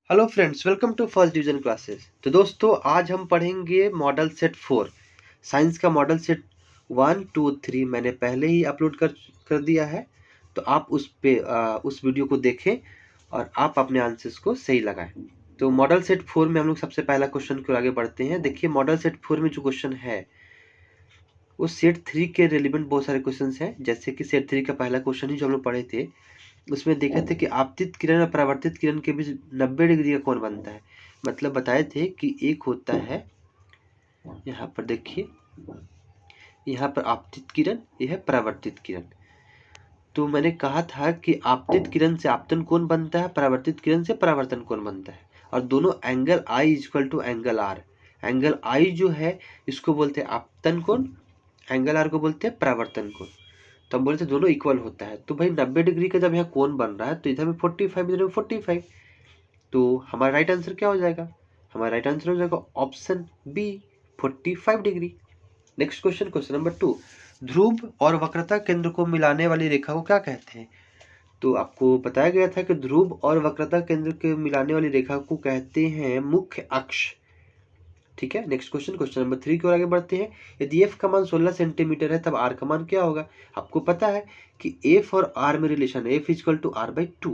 Hello friends, welcome to first division classes. तो दोस्तों, आज हम पढ़ेंगे मॉडल सेट 4 साइंस का मॉडल सेट 1 2 3 मैंने पहले ही अपलोड कर दिया है। तो आप उस वीडियो को देखें और आप अपने आंसर्स को सही लगाएं। तो मॉडल सेट 4 में हम लोग सबसे पहला क्वेश्चन को आगे बढ़ते हैं। देखिए, मॉडल सेट 4 में जो क्वेश्चन है वो सेट 3 के रिलेवेंट बहुत सारे क्वेश्चन हैं। जैसे कि सेट 3 का पहला क्वेश्चन ही जो हम लोग पढ़े थे, उसमें देखे थे कि आपतित किरण और परावर्तित किरण के बीच 90 डिग्री का कोण बनता है। मतलब बताए थे कि एक होता है, यहाँ पर देखिए, यहाँ पर आपतित किरण, यह है परावर्तित किरण। तो मैंने कहा था कि आपतित किरण से आपतन कोण बनता है, परावर्तित किरण से परावर्तन कोण बनता है, और दोनों angle I equal to angle R. Angle I जो है इसको बोलते हैं आपतन कोण, एंगल आर को बोलते हैं परावर्तन कोण। तो हम बोलते दोनों इक्वल होता है। तो भाई 90 डिग्री का जब यहाँ कोण बन रहा है तो इधर में 45, इधर में 45। तो हमारा राइट आंसर क्या हो जाएगा? हमारा राइट आंसर हो जाएगा ऑप्शन बी, 45 डिग्री। Next question, question number 2। ध्रुव और वक्रता केंद्र को मिलाने वाली रेखा को क्या कहते हैं? तो आपको बताया गया था कि ध्रुव और वक्रता केंद्र के मिलाने वाली रेखा को कहते हैं मुख्य अक्ष। ठीक है। नेक्स्ट क्वेश्चन, क्वेश्चन नंबर 3 की ओर आगे बढ़ते हैं। यदि एफ का मान 16 सेंटीमीटर है तब आर का मान क्या होगा? आपको पता है कि एफ और आर में रिलेशन है, F equal to R by 2,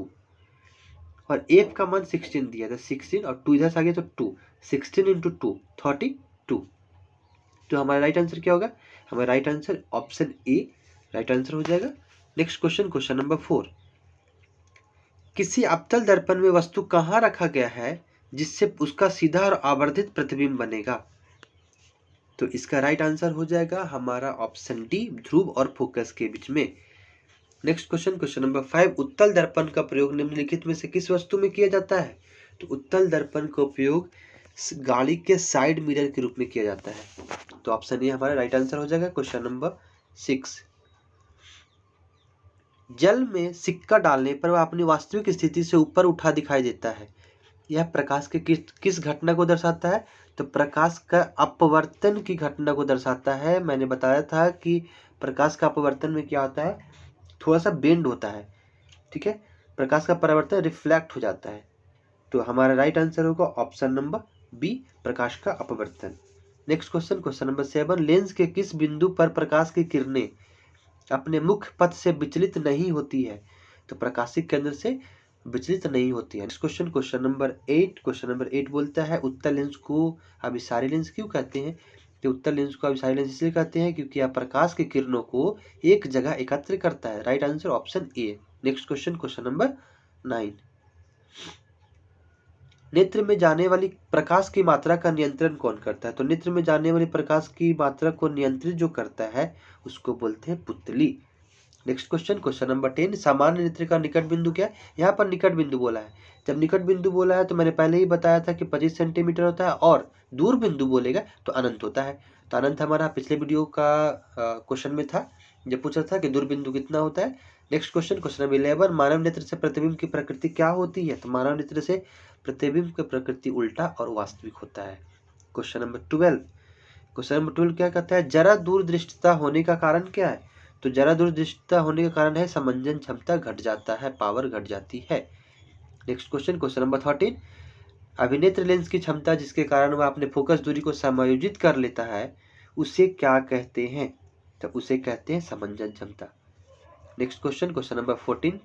और एफ का मान 16 दिया था, 16 और 2 इधर से आ गया तो 2, 16 इंटू 2 32। तो हमारा राइट आंसर क्या होगा? हमारा right answer option A right answer हो जाएगा। Next question, question number 4। किसी अवतल दर्पण में वस्तु कहाँ रखा गया है जिससे उसका सीधा और आवर्धित प्रतिबिंब बनेगा? तो इसका राइट आंसर हो जाएगा हमारा ऑप्शन डी, ध्रुव और फोकस के बीच में। Next question, question number 5। उत्तल दर्पण का प्रयोग निम्नलिखित में से किस वस्तु में किया जाता है? तो उत्तल दर्पण का उपयोग गाड़ी के साइड मिरर के रूप में किया जाता है। तो ऑप्शन ए हमारा राइट आंसर हो जाएगा। Question number 6। जल में सिक्का डालने पर वह अपनी वास्तविक स्थिति से ऊपर उठा दिखाई देता है। यह प्रकाश के किस घटना को दर्शाता है? तो प्रकाश का अपवर्तन की घटना को दर्शाता है। मैंने बताया था कि प्रकाश का अपवर्तन में क्या होता है, थोड़ा सा बेंड होता है। ठीक है, प्रकाश का परावर्तन रिफ्लेक्ट हो जाता है। तो हमारा राइट आंसर होगा ऑप्शन नंबर बी, प्रकाश का अपवर्तन। Next question, question number 7। Lens के किस बिंदु पर प्रकाश की किरणें अपने मुख्य पथ से विचलित नहीं होती है? तो प्रकाशिक केंद्र से विचलित नहीं होती है। Next question, question number 8। Question number 8 बोलता है उत्तल लेंस को अभिसारी लेंस क्यों कहते हैं? तो उत्तल लेंस को अभिसारी लेंस इसलिए कहते हैं क्योंकि यह प्रकाश की किरणों को एक जगह एकत्र करता है। Right answer option A. Next question, question number 9। नेत्र में जाने वाली प्रकाश की मात्रा का नियंत्रण कौन करता है? तो नेत्र में जाने वाली प्रकाश की मात्रा को नियंत्रित जो करता है उसको बोलते हैं पुतली। Next question, question number 10। सामान्य नेत्र का निकट बिंदु क्या है? यहाँ पर निकट बिंदु बोला है। जब निकट बिंदु बोला है तो मैंने पहले ही बताया था कि 25 सेंटीमीटर होता है, और दूर बिंदु बोलेगा तो अनंत होता है। तो अनंत हमारा पिछले वीडियो का क्वेश्चन में था, जब पूछा था कि दूर बिंदु कितना होता है। Next question, question number 11। मानव नेत्र से प्रतिबिंब की प्रकृति क्या होती है? तो मानव नेत्र से प्रतिबिंब की प्रकृति उल्टा और वास्तविक होता है। Question number 12। क्वेश्चन नंबर 12 क्या कहता है? जरा दूरदृष्टता होने का कारण क्या है? तो जरा दूरदृष्टता होने का कारण है समंजन क्षमता घट जाता है, पावर घट जाती है। Next question, question number 13। अभिनेत्र लेंस की क्षमता जिसके कारण वह अपने फोकस दूरी को समायोजित कर लेता है उसे क्या कहते हैं? तो उसे कहते हैं समंजन क्षमता। Next question, question number 14।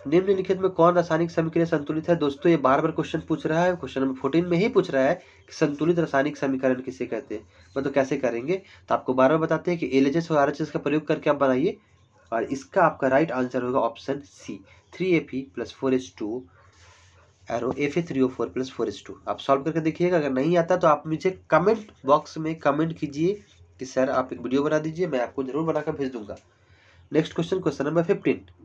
निम्नलिखित में कौन रासायनिक समीकरण संतुलित है? दोस्तों, ये बार बार क्वेश्चन पूछ रहा है, क्वेश्चन नंबर 14 में ही पूछ रहा है कि संतुलित रासायनिक समीकरण किसे कहते हैं। मतलब कैसे करेंगे, तो आपको बार बार बताते हैं कि एलएचएस और आरएचएस का प्रयोग करके आप बनाइए, और इसका आपका राइट आंसर होगा option C, 3Fe + 4H2 arrow Fe3O4 + 4H2। आप सॉल्व करके देखिएगा। अगर नहीं आता तो आप मुझे कमेंट बॉक्स में कमेंट कीजिए कि सर आप एक वीडियो बना दीजिए, मैं आपको जरूर बनाकर भेज दूंगा। Next question, question number 15।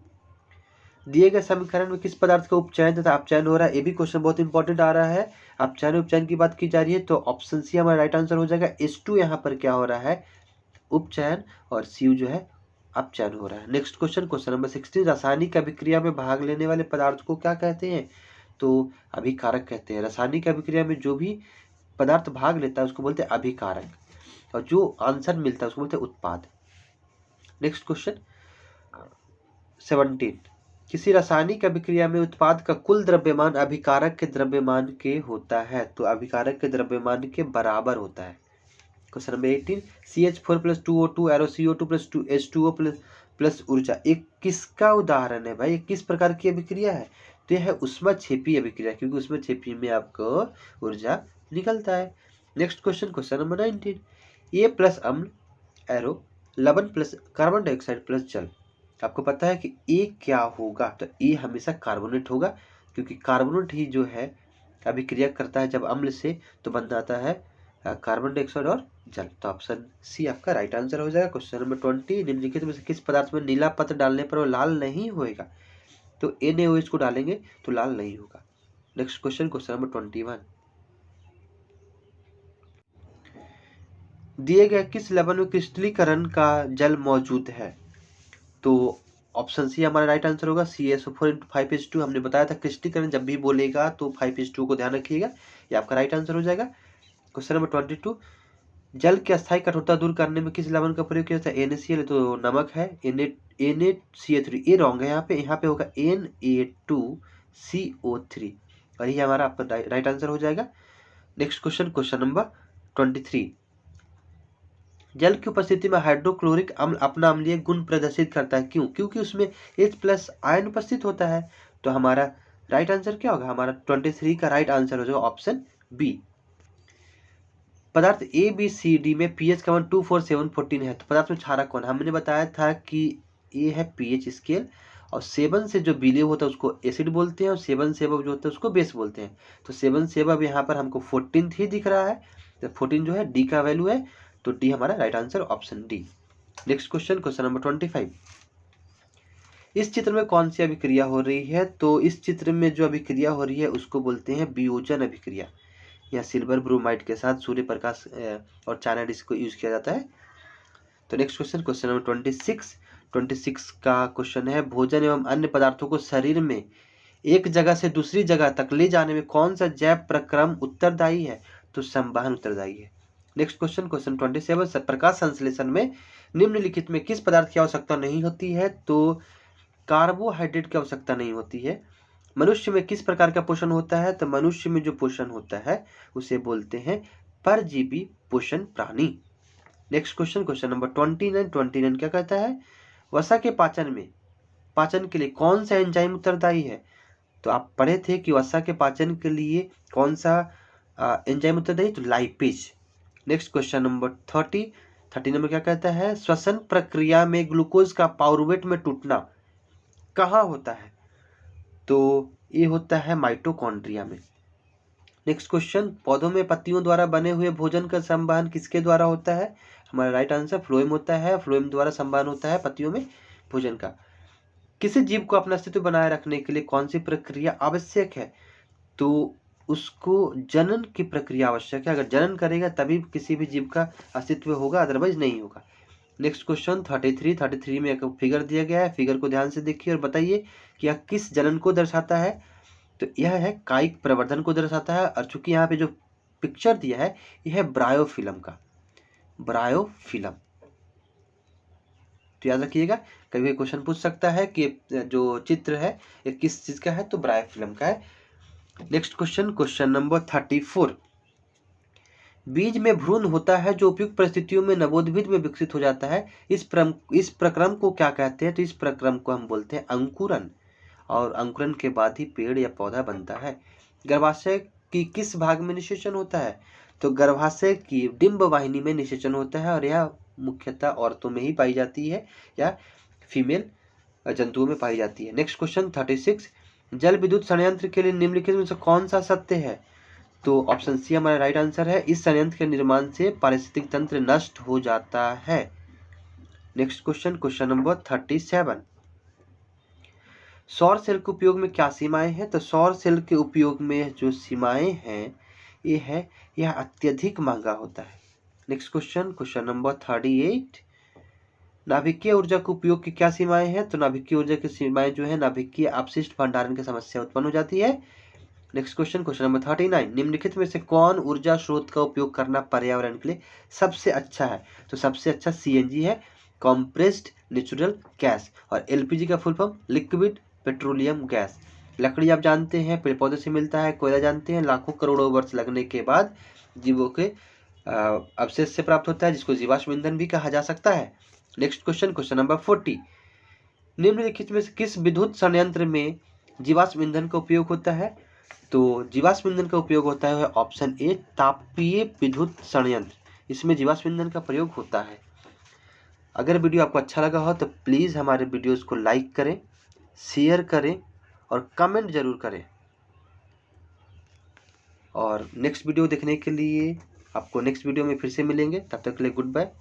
दिए गए समीकरण में किस पदार्थ का उपचयन तथा अपचयन हो रहा है? ये भी क्वेश्चन बहुत इंपॉर्टेंट आ रहा है। अपचयन उपचयन की बात की जा रही है तो ऑप्शन सी हमारा राइट आंसर हो जाएगा। H2 यहाँ पर क्या हो रहा है? उपचयन, और Cu जो है अपचयन हो रहा है। Next question, question number 16। रासायनिक अभिक्रिया में भाग लेने वाले पदार्थ को क्या कहते हैं? तो अभिकारक कहते हैं। रासायनिक अभिक्रिया में जो भी पदार्थ भाग लेता है उसको बोलते हैं अभिकारक, और जो आंसर मिलता है उसको बोलते हैं उत्पाद। Next question 17। किसी रासायनिक अभिक्रिया में उत्पाद का कुल द्रव्यमान अभिकारक के द्रव्यमान के होता है, तो अभिकारक के द्रव्यमान के बराबर होता है। Question number 18, CH4 + 2O2 arrow CO2 + 2H2O plus ऊर्जा एक किसका उदाहरण है भाई? ये किस प्रकार की अभिक्रिया है? तो यह है ऊष्माक्षेपी अभिक्रिया, क्योंकि ऊष्माक्षेपी में आपको ऊर्जा निकलता है। Next question, question number 19, A+ अम्ल एरो लवण प्लस कार्बन डाइऑक्साइड प्लस जल। आपको पता है कि ए क्या होगा? तो ए हमेशा कार्बोनेट होगा, क्योंकि कार्बोनेट ही जो है अभिक्रिया करता है जब अम्ल से, तो बन जाता है कार्बन डाइऑक्साइड और जल। तो ऑप्शन सी आपका राइट आंसर हो जाएगा। क्वेश्चन नंबर 20, निम्नलिखित में से किस पदार्थ में नीला पत्र डालने पर वो लाल नहीं होएगा? तो NaOH को डालेंगे तो लाल नहीं होगा। नेक्स्ट क्वेश्चन, क्वेश्चन नंबर 21, दिए गए किस लवण में क्रिस्टलीकरण का जल मौजूद है? तो ऑप्शन सी हमारा राइट आंसर होगा, CaSO4 × 5H2। हमने बताया था क्रिस्टलीकरण जब भी बोलेगा तो 5H2 को ध्यान रखिएगा, ये आपका राइट आंसर हो जाएगा। क्वेश्चन नंबर 22, जल की अस्थायी कठोरता दूर करने में किस लवण का प्रयोग किया जाता है? NaCl तो नमक है, NaCl3 ये रॉन्ग है, यहाँ पे होगा Na2CO3 और ये हमारा आपका राइट आंसर हो जाएगा। नेक्स्ट क्वेश्चन, क्वेश्चन नंबर 23, जल की उपस्थिति में हाइड्रोक्लोरिक अम्ल अपना अम्लीय गुण प्रदर्शित करता है, क्यों? क्योंकि उसमें H+ आयन उपस्थित होता है। तो हमारा राइट आंसर क्या होगा? हमारा 23 का राइट आंसर हो जाएगा ऑप्शन बी। पदार्थ ABCD में pH का मान 2, 4, 7, 14 है, तो पदार्थ में क्षारक कौन? हमने बताया था कि ये है pH स्केल, और 7 से जो बिलीव होता है उसको एसिड बोलते हैं, और 7 से अबव जो होता है उसको बेस बोलते हैं। तो 7 से अबव यहाँ पर हमको 14 ही दिख रहा है, तो 14 जो है डी का वैल्यू है, तो डी हमारा right answer option D. Next question, question number 25, इस चित्र में कौन सी अभिक्रिया हो रही है? तो इस चित्र में जो अभिक्रिया हो रही है उसको बोलते हैं वियोजन अभिक्रिया। या सिल्वर ब्रोमाइड के साथ सूर्य प्रकाश और चाइना डिस्क को यूज किया जाता है। तो नेक्स्ट क्वेश्चन, क्वेश्चन नंबर 26 का क्वेश्चन है, भोजन एवं अन्य पदार्थों को शरीर में एक जगह से दूसरी जगह तक ले जाने में कौन सा जैव प्रक्रम उत्तरदायी है? तो संवहन उत्तरदायी है। नेक्स्ट क्वेश्चन, क्वेश्चन 27, प्रकाश संश्लेषण में निम्नलिखित में किस पदार्थ की आवश्यकता नहीं होती है? तो कार्बोहाइड्रेट की आवश्यकता नहीं होती है। मनुष्य में किस प्रकार का पोषण होता है? तो मनुष्य में जो पोषण होता है उसे बोलते हैं परजीवी पोषण प्राणी। नेक्स्ट क्वेश्चन, क्वेश्चन नंबर 29 क्या कहता है? वसा के पाचन के लिए कौन सा एंजाइम उत्तरदायी है? तो आप पढ़े थे कि वसा के पाचन के लिए कौन सा एंजाइम उत्तरदायी? तो lipase. Next question number 30 number क्या कहता है? श्वसन प्रक्रिया में ग्लूकोज का पाउरुवेट में टूटना कहाँ होता है? तो ये होता है माइटोकॉन्ड्रिया में। नेक्स्ट क्वेश्चन, पौधों में पत्तियों द्वारा बने हुए भोजन का संवहन किसके द्वारा होता है? हमारा राइट आंसर फ्लोएम होता है, फ्लोएम द्वारा संवहन होता है पत्तियों में भोजन का। किसी जीव को अपना अस्तित्व बनाए रखने के लिए कौन सी प्रक्रिया आवश्यक है? तो उसको जनन की प्रक्रिया आवश्यक है, अगर जनन करेगा तभी किसी भी जीव का अस्तित्व होगा, अदरवाइज नहीं होगा। नेक्स्ट क्वेश्चन 33 में एक फिगर दिया गया है, फिगर को ध्यान से देखिए और बताइए कि यह किस जनन को दर्शाता है? तो यह है कायिक प्रवर्धन को दर्शाता है, और चूंकि यहाँ पे जो पिक्चर दिया है यह है ब्रायोफिल्म का, ब्रायोफिल्म। तो याद रखिएगा, कभी क्वेश्चन पूछ सकता है कि जो चित्र है ये किस चीज का है? तो ब्रायोफिल्म का है। नेक्स्ट क्वेश्चन, क्वेश्चन नंबर 34, बीज में भ्रूण होता है जो उपयुक्त परिस्थितियों में नवोद्भिद में विकसित हो जाता है, इस प्रक्रम को क्या कहते हैं? तो इस प्रक्रम को हम बोलते हैं अंकुरन, और अंकुरन के बाद ही पेड़ या पौधा बनता है। गर्भाशय की किस भाग में निषेचन होता है? तो गर्भाशय की डिंब वाहिनी में निषेचन होता है, और यह मुख्यतः औरतों में ही पाई जाती है या फीमेल जंतुओं में पाई जाती है। नेक्स्ट क्वेश्चन 36, जल विद्युत संयंत्र के लिए निम्नलिखित में से कौन सा सत्य है? तो ऑप्शन सी हमारा राइट आंसर है, इस संयंत्र के निर्माण से पारिस्थितिक तंत्र नष्ट हो जाता है। नेक्स्ट क्वेश्चन, क्वेश्चन नंबर 37, सौर सेल के उपयोग में क्या सीमाएं हैं? तो सौर सेल के उपयोग में जो सीमाएं हैं ये है, यह अत्यधिक महंगा होता है। नेक्स्ट क्वेश्चन, क्वेश्चन नंबर 38, नाभिकीय ऊर्जा के उपयोग की क्या सीमाएं हैं? तो नाभिकीय ऊर्जा की सीमाएं जो है, नाभिकीय अपशिष्ट भंडारण की समस्या उत्पन्न हो जाती है। नेक्स्ट क्वेश्चन, क्वेश्चन नंबर 39, निम्नलिखित में से कौन ऊर्जा स्रोत का उपयोग करना पर्यावरण के लिए सबसे अच्छा है? तो सबसे अच्छा CNG है, कॉम्प्रेस्ड नेचुरल गैस, और LPG का full form liquid petroleum gas. लकड़ी आप जानते हैं पेड़ पौधे से मिलता है, कोयला जानते हैं लाखों करोड़ों वर्ष लगने के बाद जीवों के अवशेष से प्राप्त होता है, जिसको जीवाश्म ईंधन भी कहा जा सकता है। नेक्स्ट क्वेश्चन, क्वेश्चन नंबर 40, निम्नलिखित में से किस विद्युत संयंत्र में जीवाश्म ईंधन का उपयोग होता है? तो जीवाश्म ईंधन का उपयोग होता है ऑप्शन ए, तापीय विद्युत संयंत्र, इसमें जीवाश्म ईंधन का प्रयोग होता है। अगर वीडियो आपको अच्छा लगा हो तो प्लीज़ हमारे वीडियोस को लाइक करें, शेयर करें और कमेंट जरूर करें। और नेक्स्ट वीडियो देखने के लिए आपको नेक्स्ट वीडियो में फिर से मिलेंगे, तब तक के लिए गुड बाय।